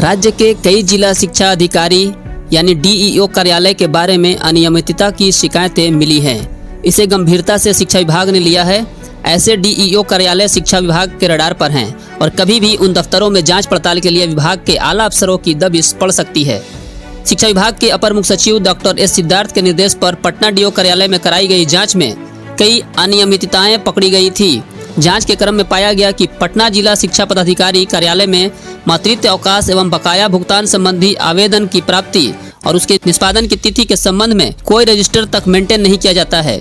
राज्य के कई जिला शिक्षा अधिकारी यानी डीईओ कार्यालय के बारे में अनियमितता की शिकायतें मिली हैं। इसे गंभीरता से शिक्षा विभाग ने लिया है। ऐसे डीईओ कार्यालय शिक्षा विभाग के रडार पर हैं और कभी भी उन दफ्तरों में जांच पड़ताल के लिए विभाग के आला अफसरों की दबिश पड़ सकती है। शिक्षा विभाग के अपर मुख्य सचिव डॉक्टर एस सिद्धार्थ के निर्देश पर पटना डीओ कार्यालय में कराई गई जांच में कई अनियमितताएं पकड़ी गई थी। जांच के क्रम में पाया गया कि पटना जिला शिक्षा पदाधिकारी कार्यालय में मातृत्व अवकाश एवं बकाया भुगतान संबंधी आवेदन की प्राप्ति और उसके निष्पादन की तिथि के संबंध में कोई रजिस्टर तक मेंटेन नहीं किया जाता है।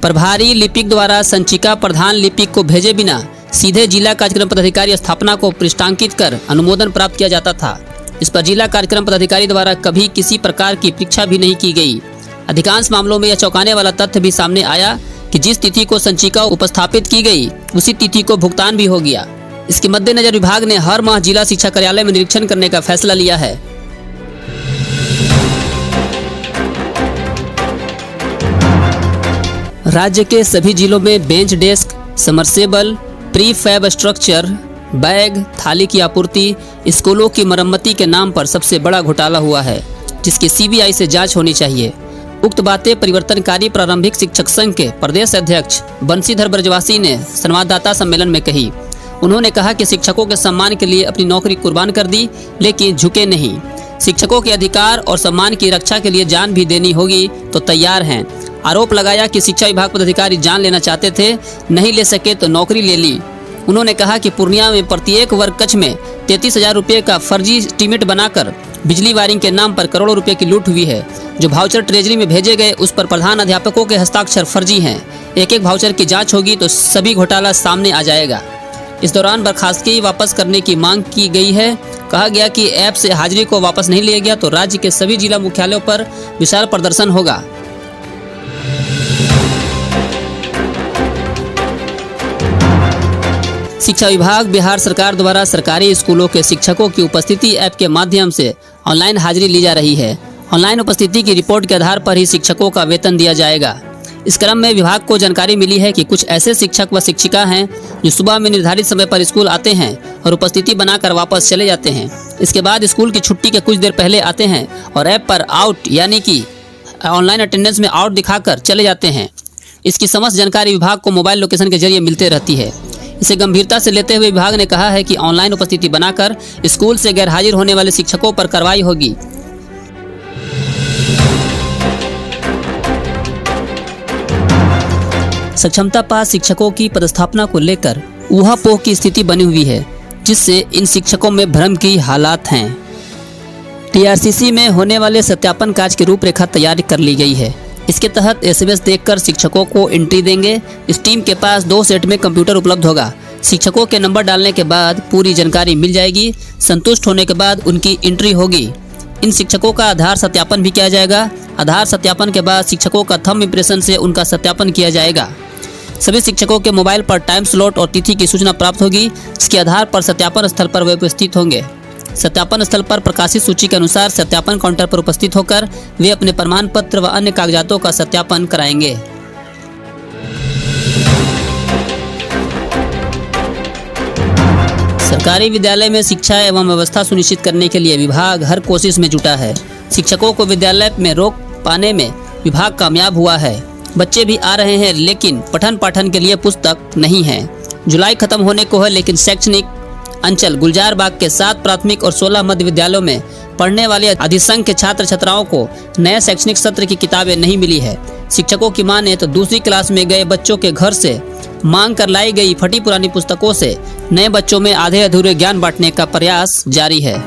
प्रभारी लिपिक द्वारा संचिका प्रधान लिपिक को भेजे बिना सीधे जिला कार्यक्रम पदाधिकारी स्थापना को पृष्ठांकित कर अनुमोदन प्राप्त किया जाता था। इस पर जिला कार्यक्रम पदाधिकारी द्वारा कभी किसी प्रकार की परीक्षा भी नहीं की गई। अधिकांश मामलों में यह चौंकाने वाला तथ्य भी सामने आया कि जिस तिथि को संचिका उपस्थापित की गई उसी तिथि को भुगतान भी हो गया। इसके मद्देनजर विभाग ने हर माह जिला शिक्षा कार्यालय में निरीक्षण करने का फैसला लिया है। राज्य के सभी जिलों में bench desk, submersible, prefab structure, bag, थाली की आपूर्ति, स्कूलों की मरम्मती के नाम पर सबसे बड़ा घोटाला हुआ है, जिसकी सीबीआई से जांच होनी चाहिए। उक्त बातें परिवर्तनकारी प्रारंभिक शिक्षक संघ के प्रदेश अध्यक्ष बंशीधर ब्रजवासी ने संवाददाता सम्मेलन में कही। उन्होंने कहा कि शिक्षकों के सम्मान के लिए अपनी नौकरी कुर्बान कर दी, लेकिन झुके नहीं। शिक्षकों के अधिकार और सम्मान की रक्षा के लिए जान भी देनी होगी तो तैयार हैं। आरोप लगाया कि शिक्षा विभाग पदाधिकारी जान लेना चाहते थे, नहीं ले सके तो नौकरी ले ली। उन्होंने कहा कि पूर्णिया में प्रत्येक वर्ग कक्ष में 33,000 रुपये का फर्जी एस्टीमेट बनाकर बिजली वायरिंग के नाम पर करोड़ों रुपए की लूट हुई है। जो वाउचर ट्रेजरी में भेजे गए उस पर प्रधान अध्यापकों के हस्ताक्षर फर्जी हैं। एक एक वाउचर की जांच होगी तो सभी घोटाला सामने आ जाएगा। इस दौरान बर्खास्तगी वापस करने की मांग की गई है। कहा गया कि ऐप से हाजिरी को वापस नहीं लिया गया तो राज्य के सभी जिला मुख्यालयों पर विशाल प्रदर्शन होगा। शिक्षा विभाग बिहार सरकार द्वारा सरकारी स्कूलों के शिक्षकों की उपस्थिति ऐप के माध्यम से ऑनलाइन हाजिरी ली जा रही है। ऑनलाइन उपस्थिति की रिपोर्ट के आधार पर ही शिक्षकों का वेतन दिया जाएगा। इस क्रम में विभाग को जानकारी मिली है कि कुछ ऐसे शिक्षक व शिक्षिका हैं जो सुबह में निर्धारित समय पर स्कूल आते हैं और उपस्थिति बनाकर वापस चले जाते हैं। इसके बाद स्कूल की छुट्टी के कुछ देर पहले आते हैं और ऐप पर आउट यानी कि ऑनलाइन अटेंडेंस में आउट दिखाकर चले जाते हैं। इसकी समस्त जानकारी विभाग को मोबाइल लोकेशन के जरिए मिलते रहती है। इसे गंभीरता से लेते हुए विभाग ने कहा है कि ऑनलाइन उपस्थिति बनाकर स्कूल से गैरहाजिर होने वाले शिक्षकों पर कार्रवाई होगी। सक्षमता पास शिक्षकों की पदस्थापना को लेकर ऊहापोह की स्थिति बनी हुई है, जिससे इन शिक्षकों में भ्रम की हालात हैं। टीआरसीसी में होने वाले सत्यापन कार्य की रूपरेखा तैयार कर ली गई है। इसके तहत एसएमएस देखकर शिक्षकों को एंट्री देंगे। इस टीम के पास 2 सेट में कंप्यूटर उपलब्ध होगा। शिक्षकों के नंबर डालने के बाद पूरी जानकारी मिल जाएगी। संतुष्ट होने के बाद उनकी एंट्री होगी। इन शिक्षकों का आधार सत्यापन भी किया जाएगा। आधार सत्यापन के बाद शिक्षकों का थंब इम्प्रेशन से उनका सत्यापन किया जाएगा। सभी शिक्षकों के मोबाइल पर टाइम स्लॉट और तिथि की सूचना प्राप्त होगी। इसके आधार पर सत्यापन स्थल पर वे उपस्थित होंगे। सत्यापन स्थल पर प्रकाशित सूची के अनुसार सत्यापन काउंटर पर उपस्थित होकर वे अपने प्रमाण पत्र व अन्य कागजातों का सत्यापन कराएंगे। सरकारी विद्यालय में शिक्षा एवं व्यवस्था सुनिश्चित करने के लिए विभाग हर कोशिश में जुटा है। शिक्षकों को विद्यालय में रोक पाने में विभाग कामयाब हुआ है। बच्चे भी आ रहे हैं, लेकिन पठन पाठन के लिए पुस्तक नहीं है। जुलाई खत्म होने को है, लेकिन शैक्षणिक अंचल गुलजार बाग के 7 प्राथमिक और 16 मध्य विद्यालयों में पढ़ने वाले अधिसंख्य छात्र छात्राओं को नए शैक्षणिक सत्र की किताबें नहीं मिली है। शिक्षकों की माने तो दूसरी क्लास में गए बच्चों के घर से मांग कर लाई गई फटी पुरानी पुस्तकों से नए बच्चों में आधे अधूरे ज्ञान बांटने का प्रयास जारी है।